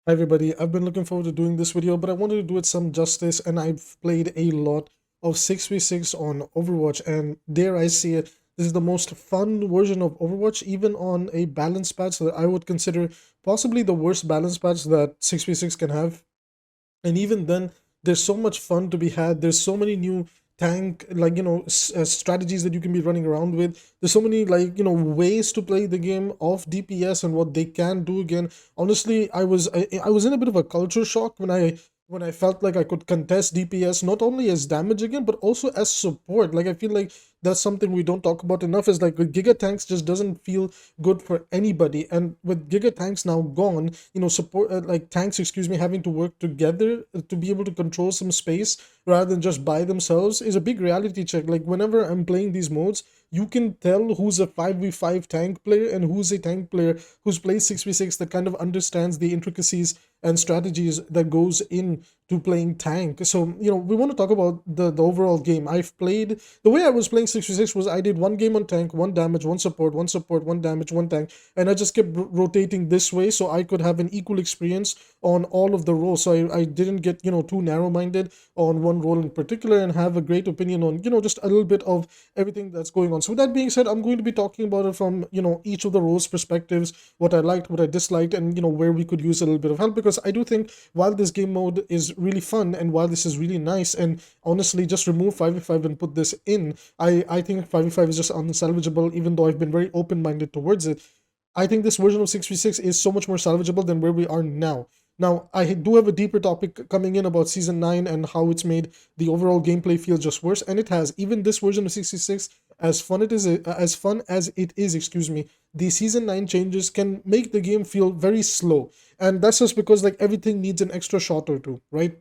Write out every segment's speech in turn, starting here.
Hi everybody, I've been looking forward to doing this video, but I wanted to do it some justice, and I've played a lot of 6v6 on Overwatch, and dare I say it, this is the most fun version of Overwatch, even on a balance patch that I would consider possibly the worst balance patch that 6v6 can have. And even then, there's so much fun to be had. There's so many new tank, like, strategies that you can be running around with. There's so many, like, ways to play the game of DPS and what they can do again. Honestly, I was in a bit of a culture shock when I felt like I could contest DPS not only as damage again, but also as support. Like, I feel like that's something we don't talk about enough, is like with Giga Tanks just doesn't feel good for anybody. And with Giga Tanks now gone, support, like tanks, excuse me, having to work together to be able to control some space rather than just by themselves is a big reality check. Like, whenever I'm playing these modes, you can tell who's a 5v5 tank player and who's a tank player who's played 6v6, that kind of understands the intricacies and strategies that goes in to playing tank. So, we want to talk about the overall game. I've played, the way I was playing 6v6 was I did one game on tank, one damage, one support, one damage, one tank, and I just kept rotating this way so I could have an equal experience on all of the roles. So I didn't get, too narrow-minded on one role in particular and have a great opinion on, just a little bit of everything that's going on. So with that being said, I'm going to be talking about it from, each of the roles' perspectives, what I liked, what I disliked, and, where we could use a little bit of help, because I do think while this game mode is really fun and while this is really nice, and honestly, just remove 5v5 and put this in, I think 5v5 is just unsalvageable, even though I've been very open-minded towards it. I think this version of 6v6 is so much more salvageable than where we are now. Now, I do have a deeper topic coming in about Season 9 and how it's made the overall gameplay feel just worse, and it has. Even this version of 6v6, as fun as it is, excuse me, the Season 9 changes can make the game feel very slow. And that's just because, like, everything needs an extra shot or two, right?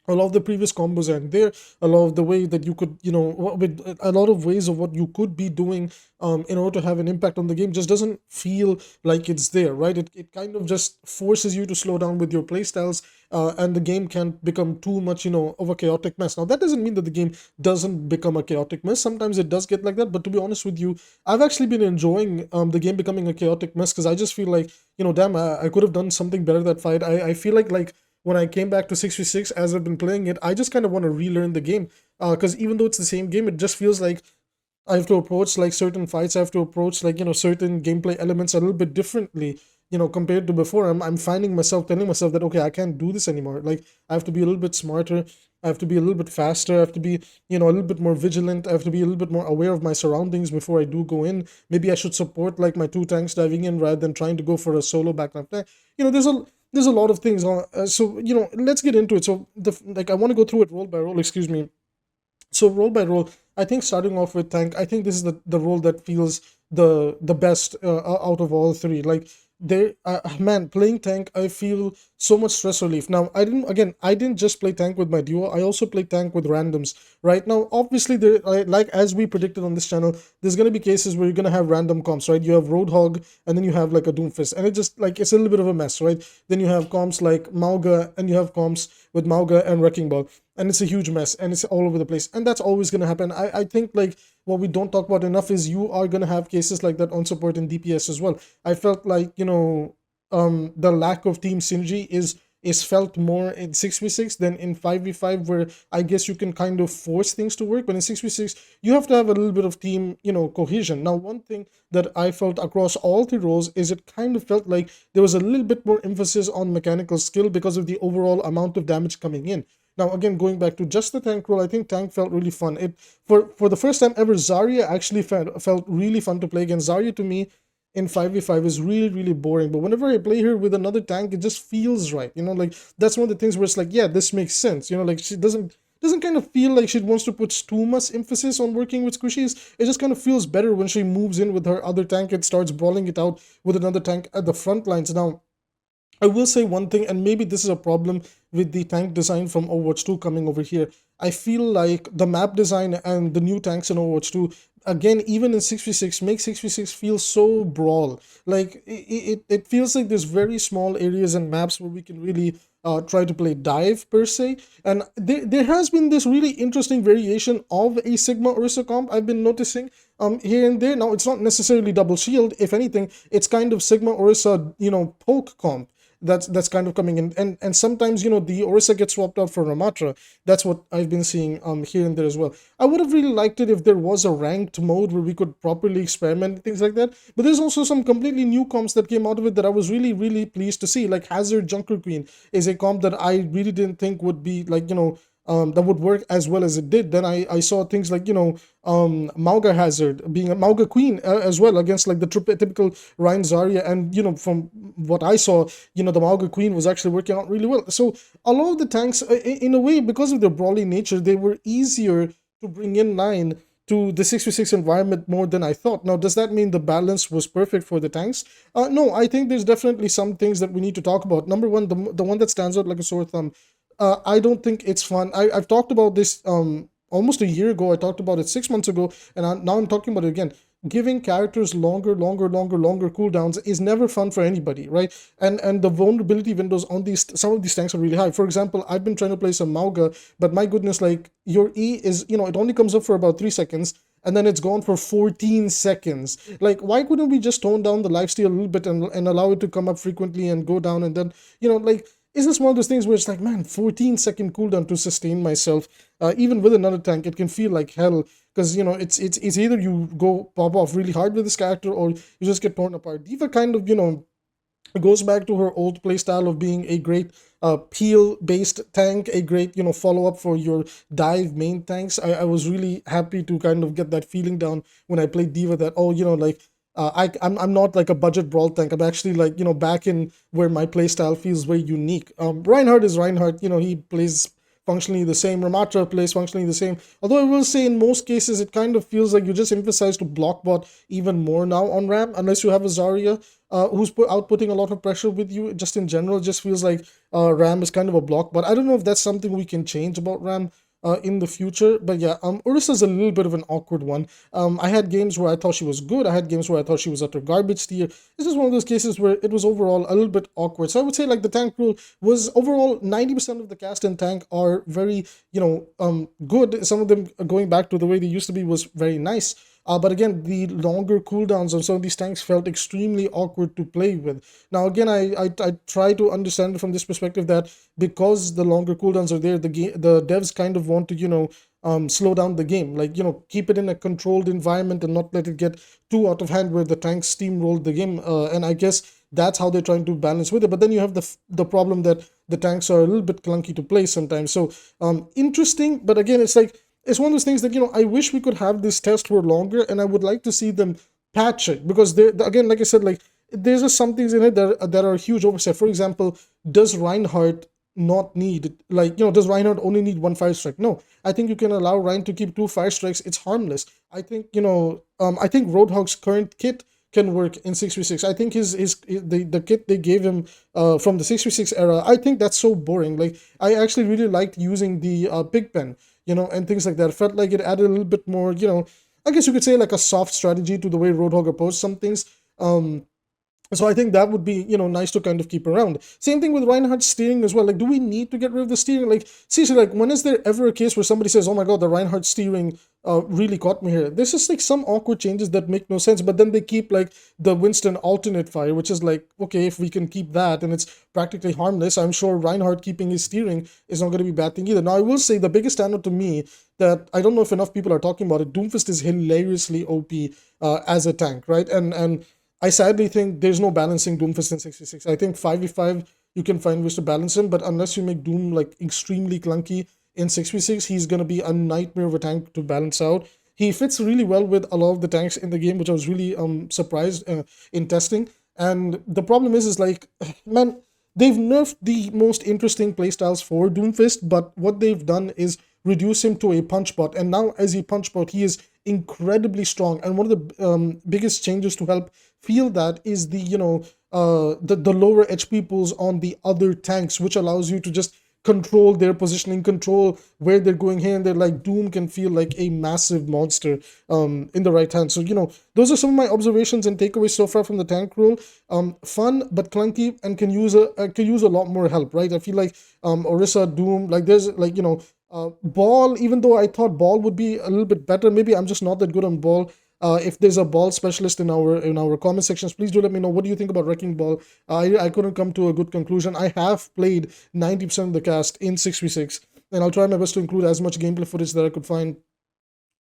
A lot of the previous combos aren't there. A lot of the way that you could, with a lot of ways of what you could be doing in order to have an impact on the game just doesn't feel like it's there, right? It kind of just forces you to slow down with your playstyles, and the game can become too much, of a chaotic mess. Now, that doesn't mean that the game doesn't become a chaotic mess. Sometimes it does get like that, but to be honest with you, I've actually been enjoying the game becoming a chaotic mess, because I just feel like, damn, I could have done something better that fight. I feel like when I came back to 6v6 as I've been playing it, I just kind of want to relearn the game. Because even though it's the same game, it just feels like I have to approach like certain fights, I have to approach like, certain gameplay elements a little bit differently, compared to before. I'm finding myself telling myself that, okay, I can't do this anymore. Like, I have to be a little bit smarter. I have to be a little bit faster. I have to be, a little bit more vigilant. I have to be a little bit more aware of my surroundings before I do go in. Maybe I should support like my two tanks diving in rather than trying to go for a solo backline tank. There's a lot of things. So let's get into it. So I want to go through it role by role. Excuse me. So role by role, I think starting off with tank, I think this is the role that feels the best out of all three. Like, they man, playing tank, I feel so much stress relief. Now, I didn't just play tank with my duo, I also play tank with randoms. Right now, obviously, there, like as we predicted on this channel, there's gonna be cases where you're gonna have random comps, right? You have Roadhog, and then you have like a Doomfist, and it just like it's a little bit of a mess, right? Then you have comps like Mauga, and you have comps with Mauga and Wrecking Ball, and it's a huge mess, and it's all over the place, and that's always gonna happen. I think, like, what we don't talk about enough is you are gonna have cases like that on support in DPS as well. I felt like, the lack of team synergy is felt more in 6v6 than in 5v5, where I guess you can kind of force things to work, but in 6v6 you have to have a little bit of team, cohesion. Now, one thing that I felt across all three roles is it kind of felt like there was a little bit more emphasis on mechanical skill because of the overall amount of damage coming in. Now, again, going back to just the tank role, I think tank felt really fun. It for the first time ever, Zarya actually felt really fun to play against. Zarya, to me, in 5v5 is really, really boring. But whenever I play her with another tank, it just feels right. Like, that's one of the things where it's like, yeah, this makes sense. Like, she doesn't kind of feel like she wants to put too much emphasis on working with squishies. It just kind of feels better when she moves in with her other tank and starts brawling it out with another tank at the front lines. Now, I will say one thing, and maybe this is a problem with the tank design from Overwatch 2 coming over here. I feel like the map design and the new tanks in Overwatch 2, again, even in 6v6, make 6v6 feel so brawl. Like, it feels like there's very small areas and maps where we can really try to play dive, per se. And there has been this really interesting variation of a Sigma Orisa comp I've been noticing here and there. Now, it's not necessarily double shield. If anything, it's kind of Sigma Orisa, poke comp. that's kind of coming in. And sometimes, the Orisa gets swapped out for Ramatra. That's what I've been seeing here and there as well. I would have really liked it if there was a ranked mode where we could properly experiment and things like that. But there's also some completely new comps that came out of it that I was really, really pleased to see. Like Hazard Junker Queen is a comp that I really didn't think would be like, that would work as well as it did. Then I saw things like, Mauga Hazard being a Mauga Queen as well against like the typical Ryan Zarya. And, from what I saw, the Mauga Queen was actually working out really well. So a lot of the tanks, in a way, because of their brawly nature, they were easier to bring in line to the 6v6 environment more than I thought. Now, does that mean the balance was perfect for the tanks? No, I think there's definitely some things that we need to talk about. Number one, the one that stands out like a sore thumb, I don't think it's fun. I've talked about this almost a year ago. I talked about it 6 months ago, and now I'm talking about it again. Giving characters longer cooldowns is never fun for anybody, right? And the vulnerability windows on some of these tanks are really high. For example, I've been trying to play some Mauga, but my goodness, like your E is, it only comes up for about 3 seconds, and then it's gone for 14 seconds. Like, why couldn't we just tone down the lifesteal a little bit and allow it to come up frequently and go down, and then, like, is this one of those things where it's like, man, 14-second cooldown to sustain myself, even with another tank, it can feel like hell, because, it's either you go pop off really hard with this character or you just get torn apart. D.Va kind of, goes back to her old playstyle of being a great peel-based tank, a great, follow-up for your dive main tanks. I was really happy to kind of get that feeling down when I played D.Va, that, like, I'm not like a budget brawl tank. I'm actually like, back in where my playstyle feels very unique. Reinhardt is Reinhardt. He plays functionally the same. Ramatra plays functionally the same. Although I will say in most cases, it kind of feels like you just emphasize to block bot even more now on Ram, unless you have a Zarya who's outputting a lot of pressure with you. Just in general, it just feels like Ram is kind of a block bot. I don't know if that's something we can change about Ram in the future, but yeah, Orisa's a little bit of an awkward one. I had games where I thought she was good. I had games where I thought she was utter garbage tier. This is one of those cases where it was overall a little bit awkward. So I would say like the tank rule was overall 90% of the cast and tank are very, good. Some of them going back to the way they used to be was very nice. But again, the longer cooldowns on some of these tanks felt extremely awkward to play with. Now, again, I try to understand it from this perspective that because the longer cooldowns are there, the devs kind of want to, slow down the game. Like, keep it in a controlled environment and not let it get too out of hand where the tanks steamrolled the game. And I guess that's how they're trying to balance with it. But then you have the problem that the tanks are a little bit clunky to play sometimes. So, interesting. But again, it's one of those things that, I wish we could have this test for longer, and I would like to see them patch it, because again, like I said, like there's just some things in it that are a huge oversight. For example, does Reinhardt not need, like, does Reinhardt only need one fire strike? No, I think you can allow Rein to keep 2 fire strikes. It's harmless. I think, I think Roadhog's current kit can work in 6v6. I think the kit they gave him from the 6v6 era, I think that's so boring. Like, I actually really liked using the pig pen, and things like that. It felt like it added a little bit more, I guess you could say like a soft strategy to the way Roadhog approached some things. So I think that would be, nice to kind of keep around. Same thing with Reinhardt's steering as well. Like, do we need to get rid of the steering? Like, seriously, like, when is there ever a case where somebody says, oh my god, the Reinhardt steering really caught me here? There's just like some awkward changes that make no sense, but then they keep like the Winston alternate fire, which is like, okay, if we can keep that and it's practically harmless, I'm sure Reinhardt keeping his steering is not going to be a bad thing either. Now, I will say the biggest standout to me that I don't know if enough people are talking about it, Doomfist is hilariously OP as a tank, right? And I sadly think there's no balancing Doomfist in 6v6. I think 5v5 you can find ways to balance him, but unless you make Doom like extremely clunky in 6v6, he's gonna be a nightmare of a tank to balance out. He fits really well with a lot of the tanks in the game, which I was really surprised in testing. And the problem is like, man, they've nerfed the most interesting playstyles for Doomfist, but what they've done is reduce him to a punch bot. And now as a punch bot, he is incredibly strong. And one of the biggest changes to help feel that is the, the lower HP pools on the other tanks, which allows you to just control their positioning, control where they're going here and there. Like, Doom can feel like a massive monster in the right hand. So, those are some of my observations and takeaways so far from the tank rule. Fun but clunky, and can use a lot more help, right? I feel like Orisa, Doom, like there's like, Ball, even though I thought Ball would be a little bit better, maybe I'm just not that good on Ball. If there's a ball specialist in our comment sections, please do let me know. What do you think about Wrecking Ball? I couldn't come to a good conclusion. I have played 90% of the cast in 6v6, and I'll try my best to include as much gameplay footage that I could find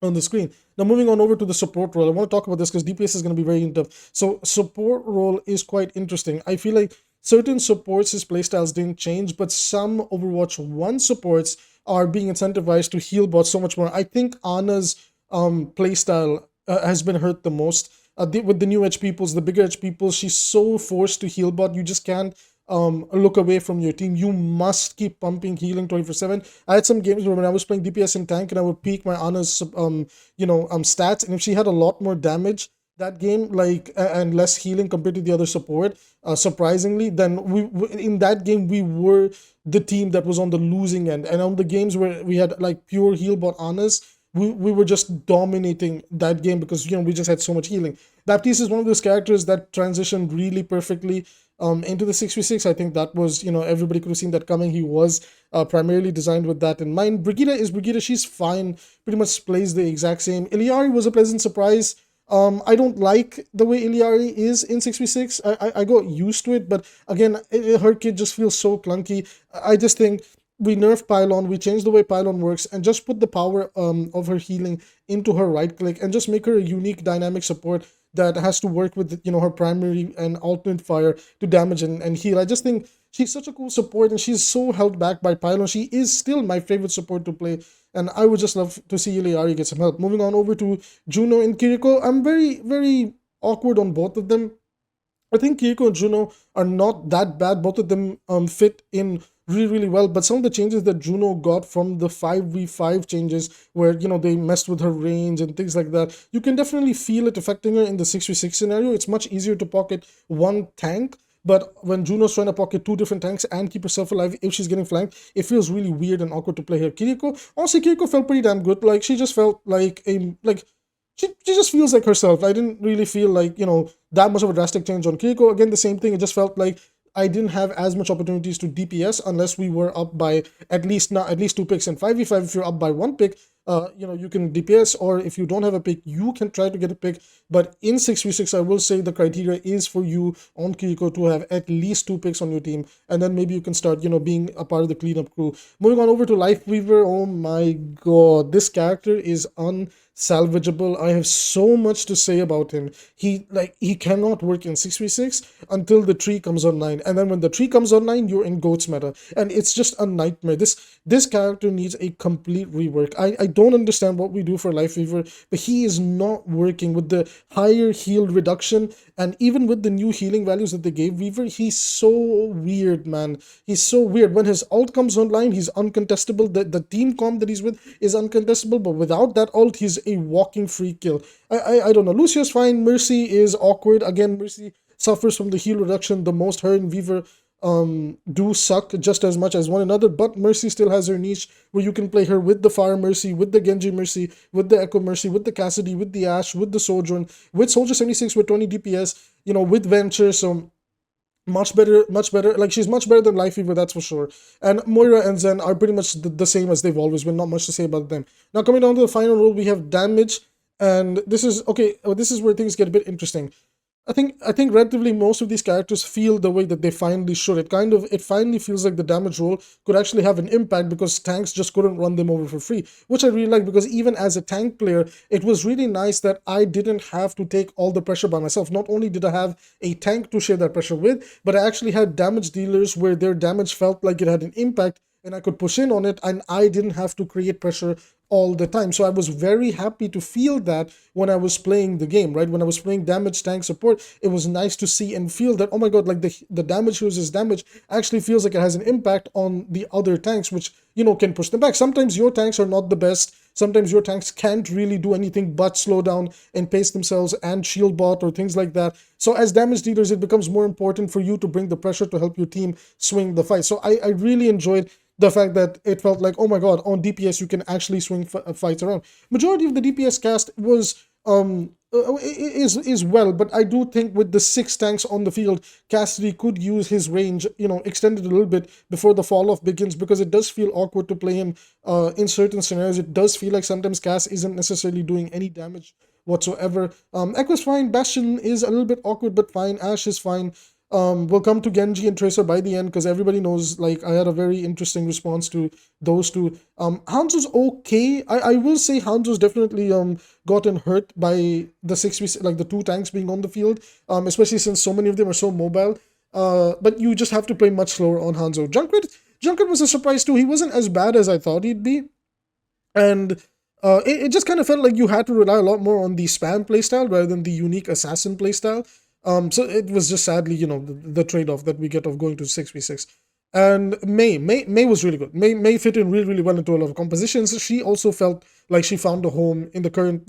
on the screen. Now, moving on over to the support role, I want to talk about this because DPS is going to be very in-depth. So support role is quite interesting. I feel like certain supports' playstyles didn't change, but some Overwatch 1 supports are being incentivized to heal bots so much more. I think Ana's playstyle has been hurt the most. With the new edge peoples, the bigger edge people, she's so forced to heal bot. You just can't look away from your team. You must keep pumping healing 24/7. I had some games where when I was playing DPS in tank and I would peak my Ana's stats, and if she had a lot more damage that game, like and less healing compared to the other support, surprisingly, then we in that game we were the team that was on the losing end. And on the games where we had like pure heal bot Anas, we were just dominating that game because we just had so much healing. Baptiste is one of those characters that transitioned really perfectly into the 6v6. I think that was, everybody could have seen that coming. He was primarily designed with that in mind. Brigitte. She's fine, pretty much plays the exact same. 𝐒𝐈𝐈 was a pleasant surprise. I don't like the way 𝐒𝐈𝐈 is in 6v6. I got used to it, but again, her kit just feels so clunky. I just think we nerfed Pylon, we changed the way Pylon works, and just put the power of her healing into her right click and just make her a unique dynamic support that has to work with her primary and alternate fire to damage and heal. I just think she's such a cool support, and she's so held back by Pylon. She is still my favorite support to play, and I would just love to see 𝐒𝐈𝐈 get some help. Moving on over to Juno and Kiriko, I'm very, very awkward on both of them. I think Kiriko and Juno are not that bad. Both of them fit in really, really well. But some of the changes that Juno got from the 5v5 changes, where they messed with her range and things like that, you can definitely feel it affecting her in the 6v6 scenario. It's much easier to pocket one tank. But when Juno's trying to pocket two different tanks and keep herself alive if she's getting flanked, it feels really weird and awkward to play her. Kiriko, honestly, Kiriko felt pretty damn good. Like, she just felt like she just feels like herself. I didn't really feel like, that much of a drastic change on Kiriko. Again, the same thing. It just felt like I didn't have as much opportunities to DPS unless we were up by at least 2 picks. And 5v5, if you're up by 1 pick, you can DPS, or if you don't have a pick, you can try to get a pick. But in 6v6, I will say the criteria is for you on Kiriko to have at least 2 picks on your team, and then maybe you can start, being a part of the cleanup crew. Moving on over to 𝐓𝐕/Weaver. Oh my god, this character is unsalvageable. I have so much to say about him. He cannot work in 6v6 until the tree comes online, and then when the tree comes online, you're in GOATS meta, and it's just a nightmare. This character needs a complete rework. I don't understand what we do for 𝐓𝐕/Weaver, but he is not working with the higher heal reduction, and even with the new healing values that they gave Weaver. He's so weird, man. He's so weird. When his ult comes online, he's uncontestable. The team comp that he's with is uncontestable, but without that ult, he's a walking free kill. I don't know. Lucio's fine. Mercy is awkward. Again, Mercy suffers from the heal reduction the most. Her and Weaver do suck just as much as one another, but Mercy still has her niche where you can play her with the Fire Mercy, with the Genji Mercy, with the Echo Mercy, with the Cassidy, with the Ashe, with the Sojourn, with Soldier 76 with 20 DPS, with Venture. So much better. Like, she's much better than 𝐓𝐕/Weaver, that's for sure. And Moira and Zen are pretty much the same as they've always been. Not much to say about them. Now, coming down to the final role, we have damage, and this is okay. This is where things get a bit interesting. I think relatively most of these characters feel the way that they finally should. It finally feels like the damage role could actually have an impact because tanks just couldn't run them over for free, which I really like, because even as a tank player, it was really nice that I didn't have to take all the pressure by myself. Not only did I have a tank to share that pressure with, but I actually had damage dealers where their damage felt like it had an impact, and I could push in on it, and I didn't have to create pressure all the time. So I was very happy to feel that when I was playing the game, right? When I was playing damage tank support, it was nice to see and feel that, oh my god, like the damage user's damage actually feels like it has an impact on the other tanks, which, can push them back. Sometimes your tanks are not the best. Sometimes your tanks can't really do anything but slow down and pace themselves and shield bot or things like that. So as damage dealers, it becomes more important for you to bring the pressure to help your team swing the fight. So I really enjoyed the fact that it felt like, oh my god, on DPS you can actually swing fights around. Majority of the DPS cast was is well, but I do think with the 6 tanks on the field, Cassidy could use his range, extended a little bit before the fall off begins, because it does feel awkward to play him in certain scenarios. It does feel like sometimes Cass isn't necessarily doing any damage whatsoever. Echo is fine. Bastion is a little bit awkward, but fine. Ashe is fine. We'll come to Genji and Tracer by the end because everybody knows, like, I had a very interesting response to those two. Hanzo's okay. I will say Hanzo's definitely gotten hurt by the 6v, like the two tanks being on the field, especially since so many of them are so mobile. But you just have to play much slower on Hanzo. Junkrat was a surprise too. He wasn't as bad as I thought he'd be, and it just kind of felt like you had to rely a lot more on the spam playstyle rather than the unique assassin playstyle. So it was just sadly, the trade-off that we get of going to 6v6. And May was really good. May fit in really, really well into a lot of compositions. She also felt like she found a home in the current,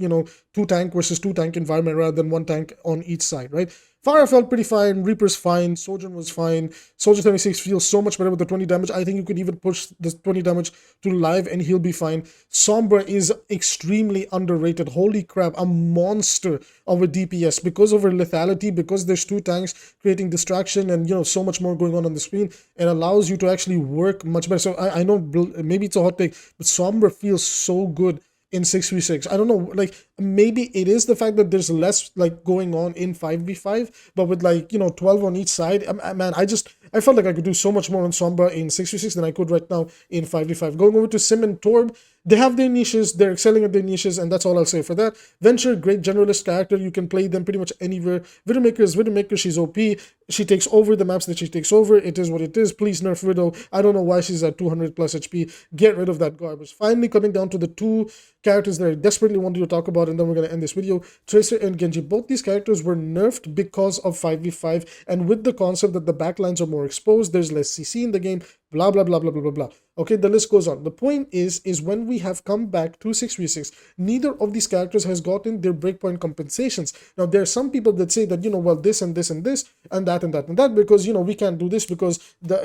two tank versus two tank environment rather than one tank on each side, right? Pharah felt pretty fine, Reaper's fine, Sojourn was fine, Soldier 76 feels so much better with the 20 damage. I think you could even push the 20 damage to live and he'll be fine. Sombra is extremely underrated. Holy crap, a monster of a DPS because of her lethality, because there's two tanks creating distraction and so much more going on the screen. It allows you to actually work much better. So I know maybe it's a hot take, but Sombra feels so good in 6v6. I don't know, like maybe it is the fact that there's less like going on in 5v5, but with 12 on each side, man, I felt like I could do so much more on Sombra in 6v6 than I could right now in 5v5. Going over to Sim and Torb, they have their niches, they're excelling at their niches, and that's all I'll say for that. Venture, great generalist character, you can play them pretty much anywhere. Widowmaker is Widowmaker, she's OP, she takes over the maps that she takes over, it is what it is. Please nerf Widow. I don't know why she's at 200 plus HP, get rid of that garbage. Finally coming down to the two characters that I desperately wanted to talk about, and then we're going to end this video. Tracer and Genji, both these characters were nerfed because of 5v5 and with the concept that the backlines are more exposed, there's less CC in the game, blah blah blah blah blah blah blah. Okay, the list goes on. The point is when we have come back to 6v6, neither of these characters has gotten their breakpoint compensations. Now there are some people that say that well, this and this and this and that and that and that, because we can't do this because the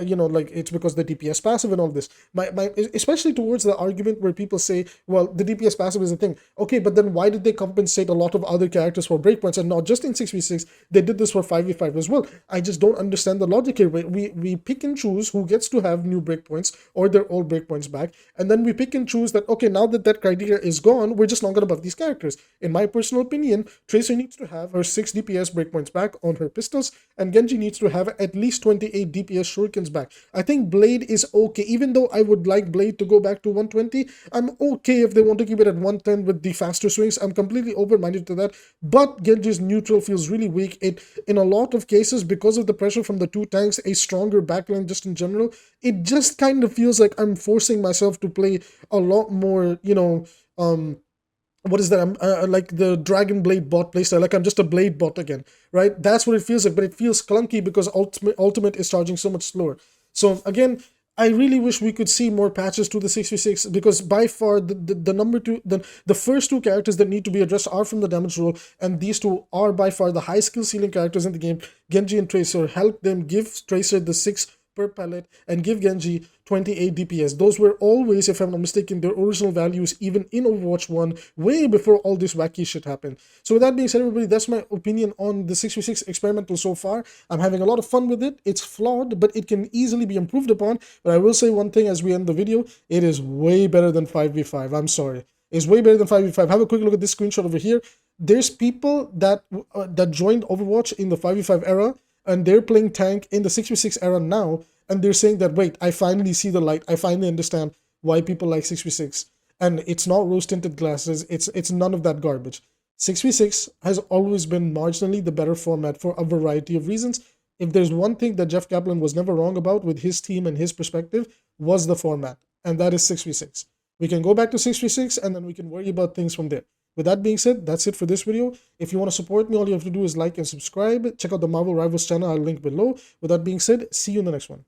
it's because the DPS passive and all this. My especially towards the argument where people say, well, the DPS passive is a thing. Okay, but then why did they compensate a lot of other characters for breakpoints and not just in 6v6? They did this for 5v5 as well. I just don't understand the logic here. We pick and choose who gets to have new breakpoints or their old breakpoints back, and then we pick and choose that, okay, now that that criteria is gone, we're just not going to buff these characters. In my personal opinion, Tracer needs to have her 6 DPS breakpoints back on her pistols, and Genji needs to have at least 28 DPS shurikens back. I think Blade is okay, even though I would like Blade to go back to 120. I'm okay if they want to keep it at 110 with the faster swings. I'm completely open-minded to that, but Genji's neutral feels really weak. It, in a lot of cases, because of the pressure from the two tanks, a stronger backline just in general, it just kind of feels like I'm forcing myself to play a lot more, what is that? I'm like the Dragon Blade bot playstyle, like I'm just a Blade bot again, right? That's what it feels like, but it feels clunky because Ultimate is charging so much slower. So again, I really wish we could see more patches to the 6v6, because by far the number two, the first two characters that need to be addressed are from the damage roll, and these two are by far the high skill ceiling characters in the game. Genji and Tracer, help them, give Tracer the 6 per pallet and give Genji 28 DPS. Those were always, if I'm not mistaken, their original values even in Overwatch 1, way before all this wacky shit happened. So with that being said, everybody, that's my opinion on the 6v6 experimental so far. I'm having a lot of fun with it. It's flawed, but it can easily be improved upon. But I will say one thing as we end the video, it is way better than 5v5. I'm sorry. It's way better than 5v5. Have a quick look at this screenshot over here. There's people that joined Overwatch in the 5v5 era, and they're playing tank in the 6v6 era now, and they're saying that, wait, I finally see the light, I finally understand why people like 6v6, and it's not rose-tinted glasses, it's none of that garbage. 6v6 has always been marginally the better format for a variety of reasons. If there's one thing that Jeff Kaplan was never wrong about with his team and his perspective, was the format, and that is 6v6. We can go back to 6v6, and then we can worry about things from there. With that being said, that's it for this video. If you want to support me, all you have to do is like and subscribe. Check out the Marvel Rivals channel, I'll link below. With that being said, see you in the next one.